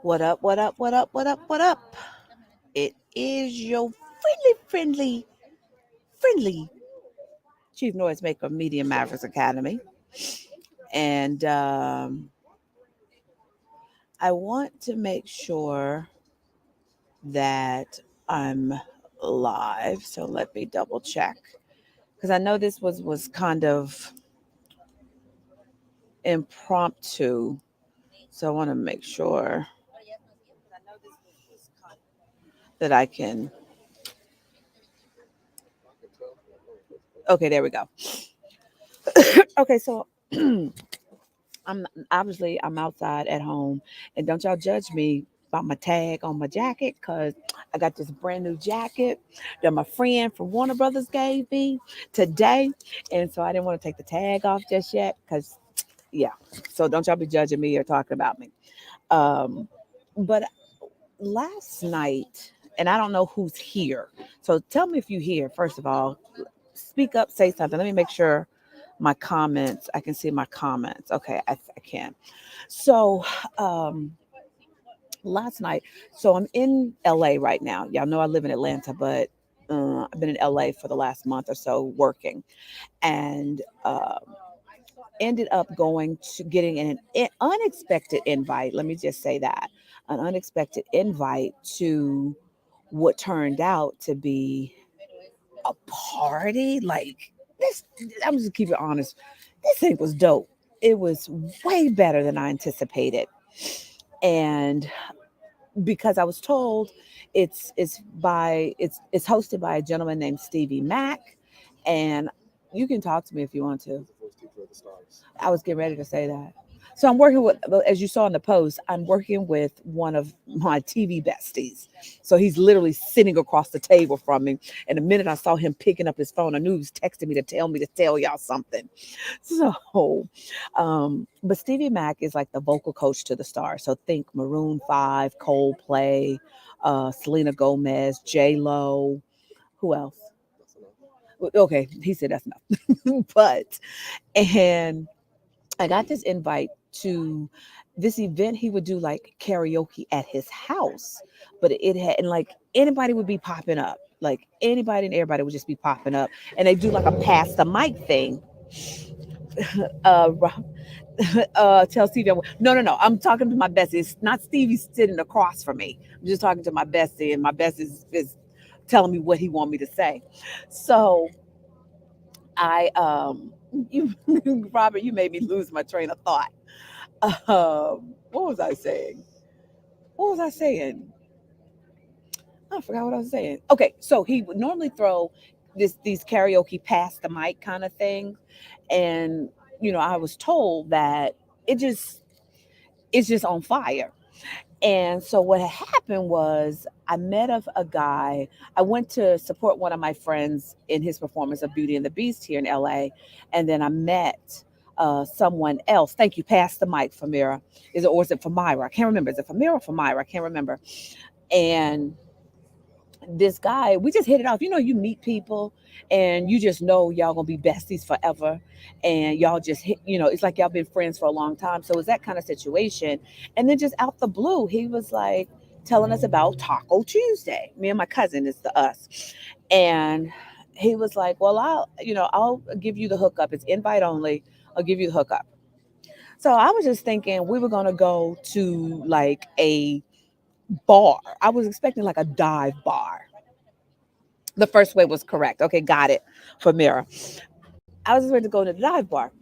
What up, what up, what up, what up, what up? It is your friendly chief noisemaker of Media Mavericks Academy. And I want to make sure that I'm live. So let me double check. Because I know this was kind of impromptu. So I want to make sure that I can. Okay, there we go. Okay, so I'm outside at home, and don't y'all judge me about my tag on my jacket, cause I got this brand new jacket that my friend from Warner Brothers gave me today, and so I didn't want to take the tag off just yet, cause yeah. So don't y'all be judging me or talking about me. Um, but last night, and I don't know who's here, so tell me if you hear. First of all, speak up, say something. Let me make sure my comments. I can see my comments. Okay, I can. So, um, last night, so I'm in LA right now. Y'all know I live in Atlanta, but I've been in LA for the last month or so working, and ended up going to getting an unexpected invite. Let me just say that an unexpected invite to what turned out to be a party. Like this, I'm just keep it honest. This thing was dope. It was way better than I anticipated, and because I was told it's hosted by a gentleman named Stevie Mac, and you can talk to me if you want to. I was getting ready to say that. So I'm working with, as you saw in the post, I'm working with one of my TV besties. So he's literally sitting across the table from me. And the minute I saw him picking up his phone, I knew he was texting me to tell y'all something. So, but Stevie Mac is like the vocal coach to the stars. So think Maroon 5, Coldplay, Selena Gomez, J Lo. Who else? Okay, he said that's enough. But, and I got this invite to this event. He would do like karaoke at his house, but it had, and like anybody would be popping up, like anybody and everybody would just be popping up, and they do like a pass the mic thing. Rob, tell Stevie, no. I'm talking to my bestie. It's not Stevie sitting across from me. I'm just talking to my bestie, and my bestie is telling me what he want me to say. So I you Robert, you made me lose my train of thought. What was I saying? What was I saying? I forgot what I was saying. Okay, so he would normally throw these karaoke pass the mic kind of thing, and I was told that it just it's just on fire. And so what had happened was I met a guy. I went to support one of my friends in his performance of Beauty and the Beast here in LA, and then I met someone else. Thank you. Pass the mic, Famira. Is it for Myra? I can't remember. Is it for Famira or for Myra? I can't remember. And this guy, we just hit it off. You meet people and you just know y'all gonna be besties forever, and y'all just hit. It's like y'all been friends for a long time. So it's that kind of situation. And then just out the blue, he was like telling us about Taco Tuesday. Me and my cousin, is the us, and he was like, "Well, I'll give you the hookup. It's invite only. I'll give you the hookup." So I was just thinking we were gonna go to like a bar. I was expecting like a dive bar. The first way was correct. Okay, got it for Mira. I was just ready to go to the dive bar.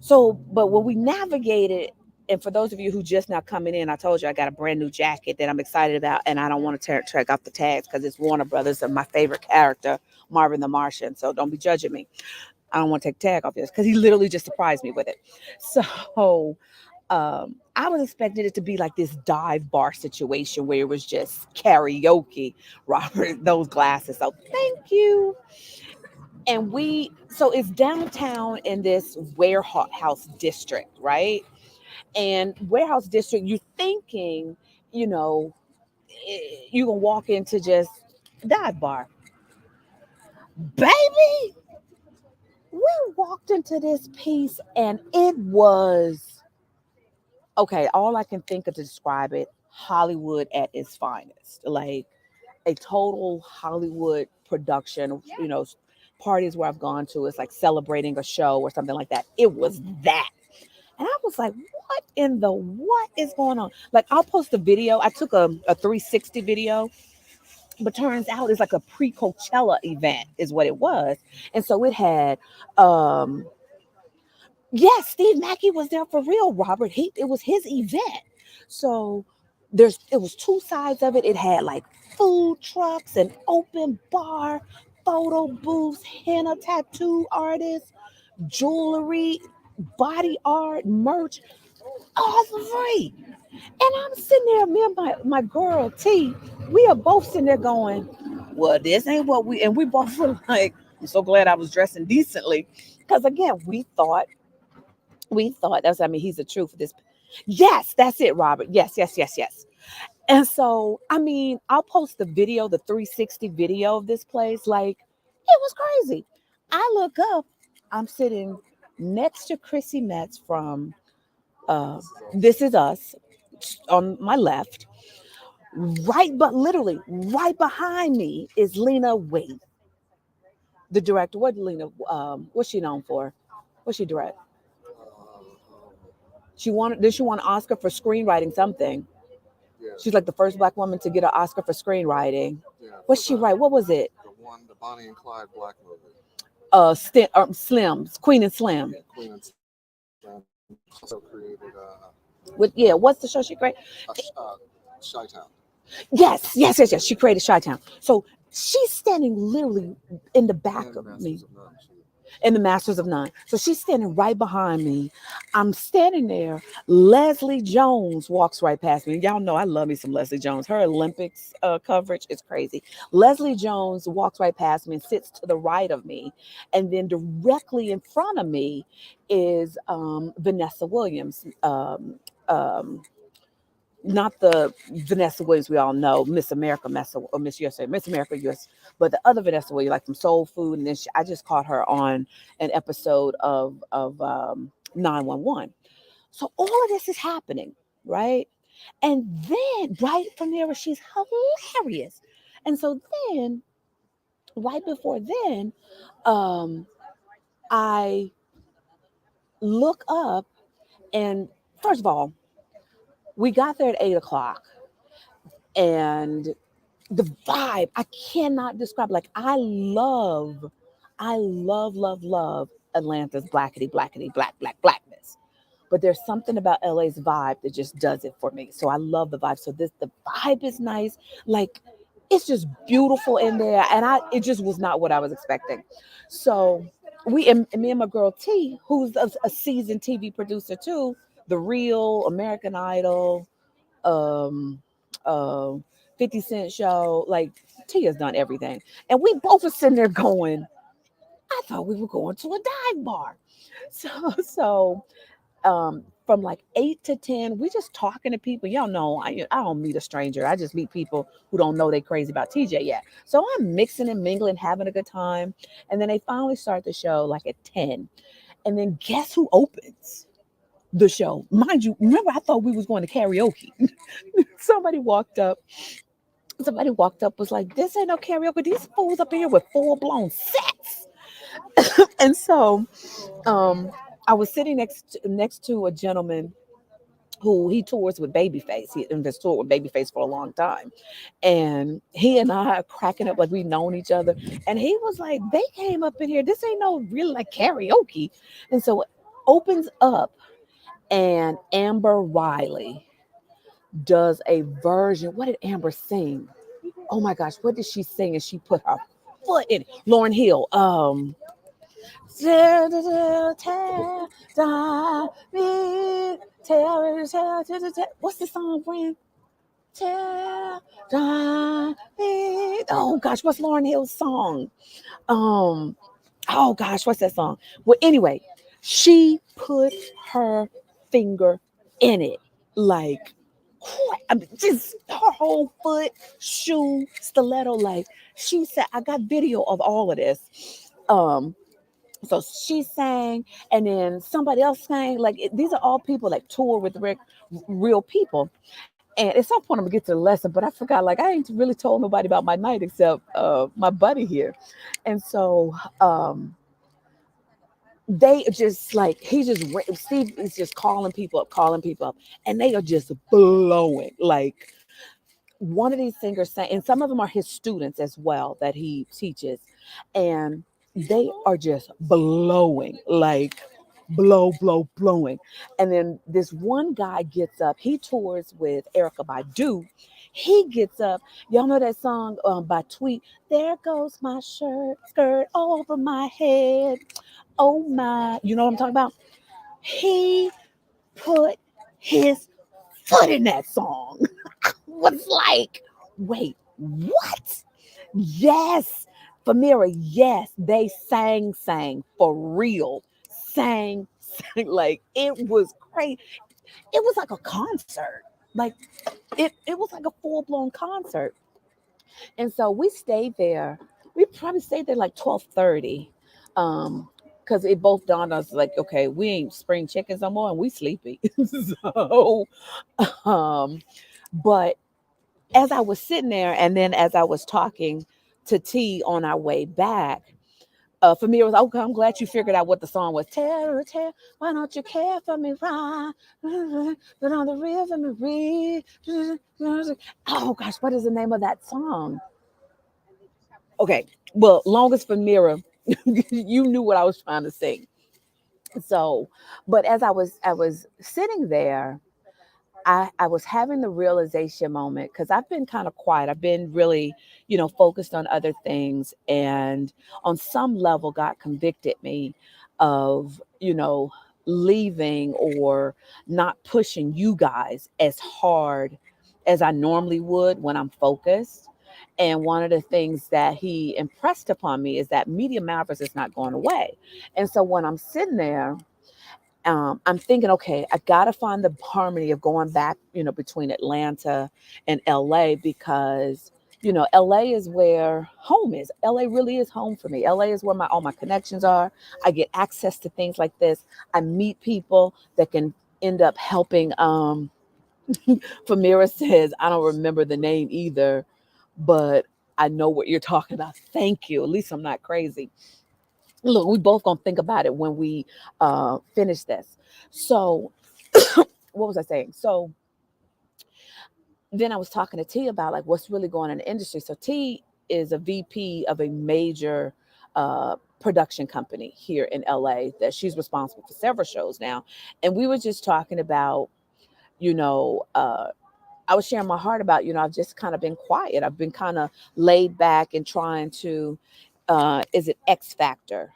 So, but when we navigated, and for those of you who just now coming in, I told you I got a brand new jacket that I'm excited about, and I don't want to track off the tags because it's Warner Brothers and my favorite character, Marvin the Martian. So don't be judging me. I don't want to take the tag off this because he literally just surprised me with it. So I was expecting it to be like this dive bar situation where it was just karaoke. Robert, those glasses. So thank you. And so it's downtown in this warehouse district, right? And warehouse district, you're thinking, you know, you can walk into just dive bar. Baby, we walked into this piece and it was okay. All I can think of to describe it Hollywood at its finest. Like a total Hollywood production, parties where I've gone to, it's like celebrating a show or something like that. It was that. And I was like, what is going on? Like, I'll post a video. I took a 360 video, but turns out it's like a pre-Coachella event, is what it was. And so it had, yes, Steve Mackey was there for real, Robert. It was his event. So it was two sides of it. It had like food trucks, an open bar, photo booths, henna tattoo artists, jewelry, body art, merch, all for free. And I'm sitting there, me and my girl T, we are both sitting there going, well, this ain't what we, and we both were like, I'm so glad I was dressing decently. Because again, we thought that's, I mean, he's the truth of this. Yes, that's it, Robert. Yes, yes, yes, yes. And so, I mean, I'll post the video, the 360 video of this place. Like, it was crazy. I look up, I'm sitting next to Chrissy Metz from uh, This Is Us on my left, right, but literally right behind me is Lena Waithe, the director. What's she known for? What's she direct? Did she won an Oscar for screenwriting something? Yeah. She's like the first black woman to get an Oscar for screenwriting. Yeah. What's she write? What was it? The Bonnie and Clyde Black movie. Slim's Queen and Slim. Yeah, Queen and Slim. Also created What's the show she created? Chi-Town. Yes, yes, yes, yes. She created Chi-Town. So she's standing literally in the back And of Masters me. of None. In the Masters of None. So she's standing right behind me. I'm standing there. Leslie Jones walks right past me. Y'all know I love me some Leslie Jones. Her Olympics coverage is crazy. Leslie Jones walks right past me and sits to the right of me. And then directly in front of me is Vanessa Williams. Not the Vanessa Williams we all know, Miss America, Miss USA, Miss America, US, but the other Vanessa Williams, like from Soul Food, and then I just caught her on an episode of 911. So all of this is happening, right? And then right from there, she's hilarious, and so then right before then, um, I look up, and first of all, we got there at 8 o'clock, and the vibe I cannot describe. Like I love Atlanta's blackity blackness. But there's something about LA's vibe that just does it for me. So I love the vibe. So the vibe is nice. Like it's just beautiful in there, and it just was not what I was expecting. So and me and my girl T, who's a seasoned TV producer too, The Real, American Idol, um uh 50 Cent show, like Tia's done everything. And we both were sitting there going, I thought we were going to a dive bar. So from like 8 to 10, we just talking to people. Y'all know I don't meet a stranger. I just meet people who don't know they crazy about TJ yet. So I'm mixing and mingling, having a good time. And then they finally start the show like at 10. And then guess who opens the show? Mind you, remember I thought we was going to karaoke. somebody walked up Somebody walked up, was like, this ain't no karaoke. These fools up in here with full blown sets. And so um, I was sitting next to a gentleman who he tours with Babyface. He has toured with Babyface for a long time. And he and I are cracking up like we've known each other. And he was like, they came up in here. This ain't no really like karaoke. And so it opens up, and Amber Riley does a version. What did Amber sing? Oh my gosh, what did she sing? And she put her foot in it. Lauryn Hill. What's the song, friend? Oh gosh, what's Lauryn Hill's song? Um, oh gosh, what's that song? Well, anyway, she put her finger in it, like I mean, just her whole foot, shoe, stiletto. Like she said, I got video of all of this. So she sang, and then somebody else sang. Like these are all people like tour with real people. And at some point I'm gonna get to the lesson, but I forgot. Like I ain't really told nobody about my night except my buddy here. And so they just like Steve is just calling people up, and they are just blowing. Like one of these singers sang, and some of them are his students as well that he teaches, and they are just blowing, like blowing. And then this one guy gets up, he tours with Erica Badu. He gets up, y'all know that song by Tweet, there goes my skirt over my head. Oh my, you know what I'm talking about? He put his foot in that song. Was like, wait, what? Yes, Famira, yes, they sang for real. Sang like it was great. It was like a concert. Like it was like a full-blown concert. And so we stayed there. We probably stayed there like 12:30. Because it both dawned on us like, okay, we ain't spring chickens no more and we sleepy. So um, but as I was sitting there, and then as I was talking to T on our way back, Famir was, okay, I'm glad you figured out what the song was. Tell, why don't you care for me, right? But on the river, Marie. Oh gosh, what is the name of that song? Okay, well, longest Famira, you knew what I was trying to sing. So, but as I was sitting there, I was having the realization moment because I've been kind of quiet. I've been really, focused on other things. And on some level, God convicted me of, leaving or not pushing you guys as hard as I normally would when I'm focused. And one of the things that he impressed upon me is that Media Mavericks is not going away. And so when I'm sitting there, I'm thinking, okay, I got to find the harmony of going back, between Atlanta and LA because, LA is where home is. LA really is home for me. LA is where all my connections are. I get access to things like this. I meet people that can end up helping. Famira says, I don't remember the name either, but I know what you're talking about. Thank you. At least I'm not crazy. Look, we both gonna think about it when we finish this. So, what was I saying? So then I was talking to T about like what's really going on in the industry. So T is a VP of a major production company here in LA that she's responsible for several shows now, and we were just talking about, you know. I was sharing my heart about, I've just kind of been quiet. I've been kind of laid back and trying to, is it X Factor?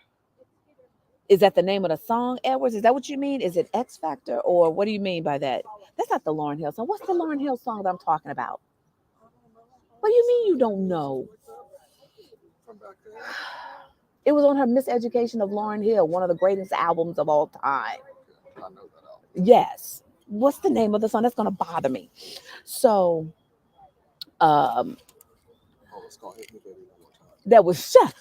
Is that the name of the song, Edwards? Is that what you mean? Is it X Factor, or what do you mean by that? That's not the Lauryn Hill song. What's the Lauryn Hill song that I'm talking about? What do you mean you don't know? From back then. It was on her Miseducation of Lauryn Hill, one of the greatest albums of all time. Okay, I know that album. Yes. What's the name of the song? That's going to bother me. So, um, Oh, it's called Hit Me Baby One More Time. that was shut.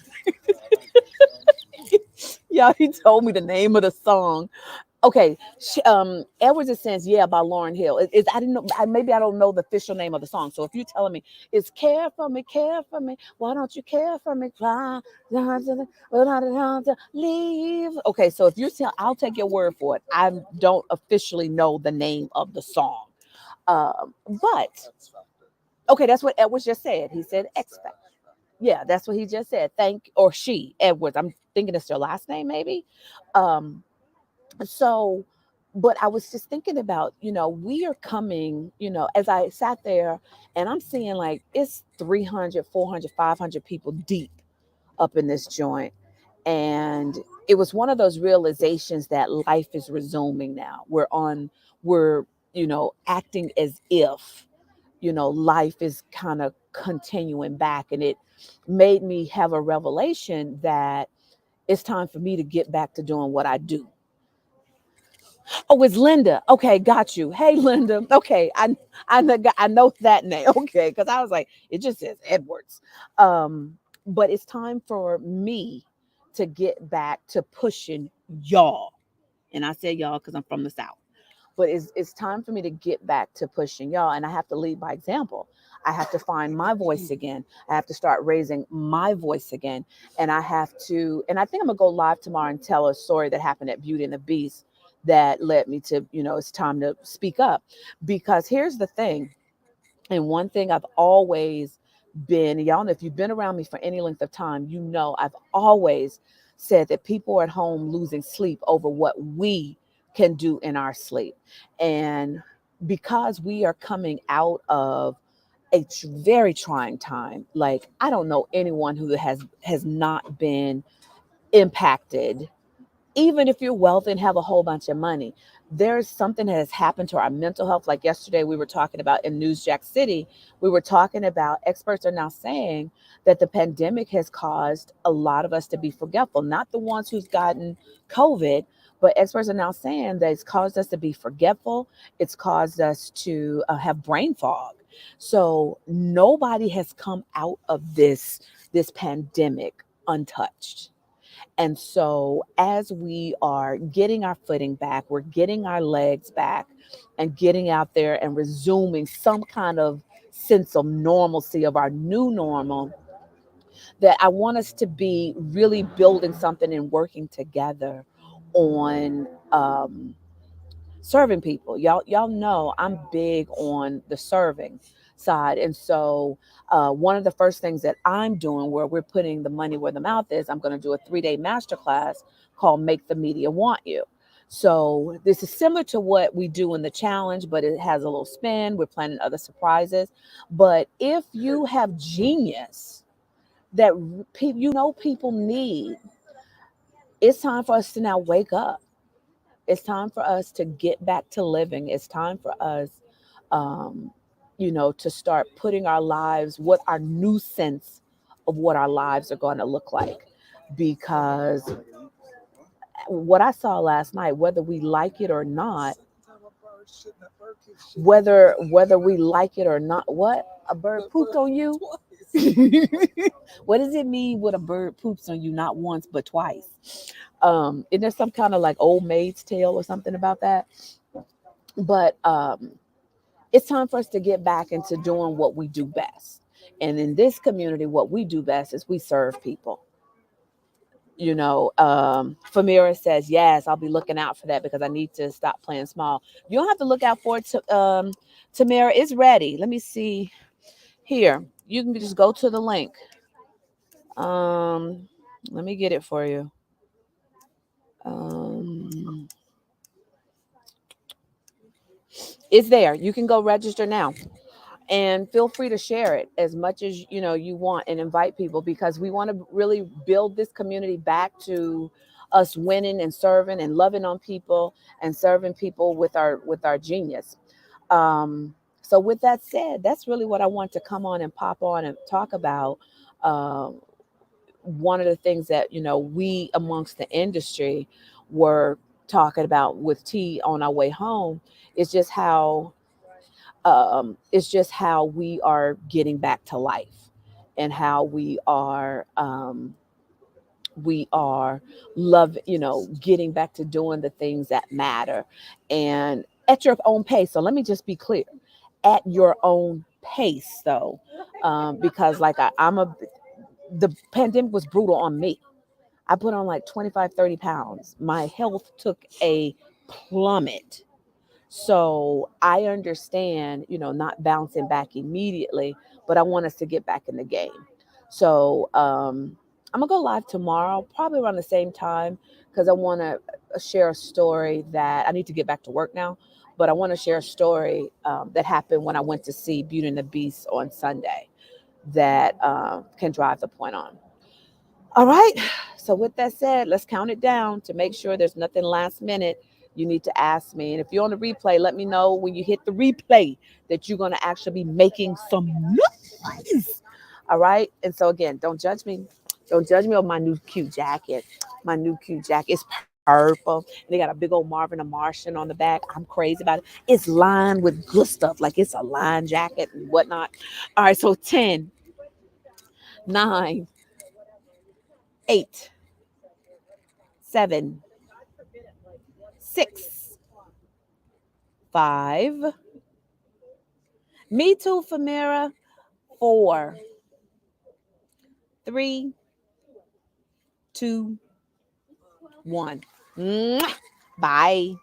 Yeah, he told me the name of the song. Okay, Edwards is saying yeah by Lauryn Hill. I didn't know. Maybe I don't know the official name of the song. So if you're telling me it's care for me, why don't you care for me? Cry, leave. Okay, so if you're telling, I'll take your word for it. I don't officially know the name of the song, but X Factor. okay, that's what Edwards just said. He said It's X that. Factor. Yeah, that's what he just said. Or she Edwards. I'm thinking it's their last name, maybe. Um, so but I was just thinking about, we are coming, as I sat there and I'm seeing like it's 300, 400, 500 people deep up in this joint. And it was one of those realizations that life is resuming now. We're acting as if, life is kind of continuing back. And it made me have a revelation that it's time for me to get back to doing what I do. Oh, it's Linda. Okay, got you. Hey, Linda. Okay, I know that name. Okay, because I was like, it just says Edwards. But it's time for me to get back to pushing y'all, and I say y'all because I'm from the South. but it's time for me to get back to pushing y'all, and I have to lead by example. I have to find my voice again. I have to start raising my voice again. And I have to, and I think I'm gonna go live tomorrow and tell a story that happened at Beauty and the Beast that led me to, it's time to speak up. Because here's the thing, and one thing I've always been, y'all know, if you've been around me for any length of time, I've always said that people are at home losing sleep over what we can do in our sleep. And because we are coming out of a very trying time, like I don't know anyone who has not been impacted, even if you're wealthy and have a whole bunch of money. There's something that has happened to our mental health. Like yesterday, we were talking about in News Jack City, we were talking about experts are now saying that the pandemic has caused a lot of us to be forgetful, not the ones who's gotten COVID, but experts are now saying that it's caused us to be forgetful. It's caused us to have brain fog. So nobody has come out of this pandemic untouched. And so, as we are getting our footing back, we're getting our legs back and getting out there and resuming some kind of sense of normalcy of our new normal, that I want us to be really building something and working together on serving people. Y'all know I'm big on the serving side. And so one of the first things that I'm doing, where we're putting the money where the mouth is, I'm going to do a 3-day masterclass called Make the Media Want You. So this is similar to what we do in the challenge, but it has a little spin. We're planning other surprises. But if you have genius that people need, it's time for us to now wake up. It's time for us to get back to living. It's time for us, um, to start putting our lives, what our new sense of what our lives are going to look like. Because what I saw last night, whether we like it or not, whether we like it or not, what a bird pooped on you. What does it mean when a bird poops on you not once but twice? Isn't there some kind of like old maid's tale or something about that? But it's time for us to get back into doing what we do best. And in this community, what we do best is we serve people. Famira says, yes, I'll be looking out for that because I need to stop playing small. You don't have to look out for it. Tamara is ready. Let me see here. You can just go to the link. Um, Let me get it for you. Um, it's there. You can go register now. And feel free to share it as much as you want, and invite people, because we want to really build this community back to us winning and serving and loving on people and serving people with our genius. So with that said, that's really what I want to come on and pop on and talk about. One of the things that we amongst the industry were talking about with T on our way home is just how we are getting back to life, and how we are love getting back to doing the things that matter, and at your own pace. So let me just be clear, at your own pace though, because like the pandemic was brutal on me. I put on like 25-30 pounds. My health took a plummet. So I understand, not bouncing back immediately, but I want us to get back in the game. So I'm gonna go live tomorrow, probably around the same time, because I want to share a story that I need to get back to work now. But I want to share a story that happened when I went to see Beauty and the Beast on Sunday that can drive the point on. All right. So with that said, let's count it down to make sure there's nothing last minute you need to ask me. And if you're on the replay, let me know when you hit the replay that you're going to actually be making some noise. All right. And so again, don't judge me. Don't judge me on my new cute jacket. My new cute jacket is purple. And they got a big old Marvin the Martian on the back. I'm crazy about it. It's lined with good stuff, like it's a lined jacket and whatnot. All right. So 10, 9, 8, 7, 6, 5. Me too, Famira. 4, 3, 2, 1. Mwah. Bye.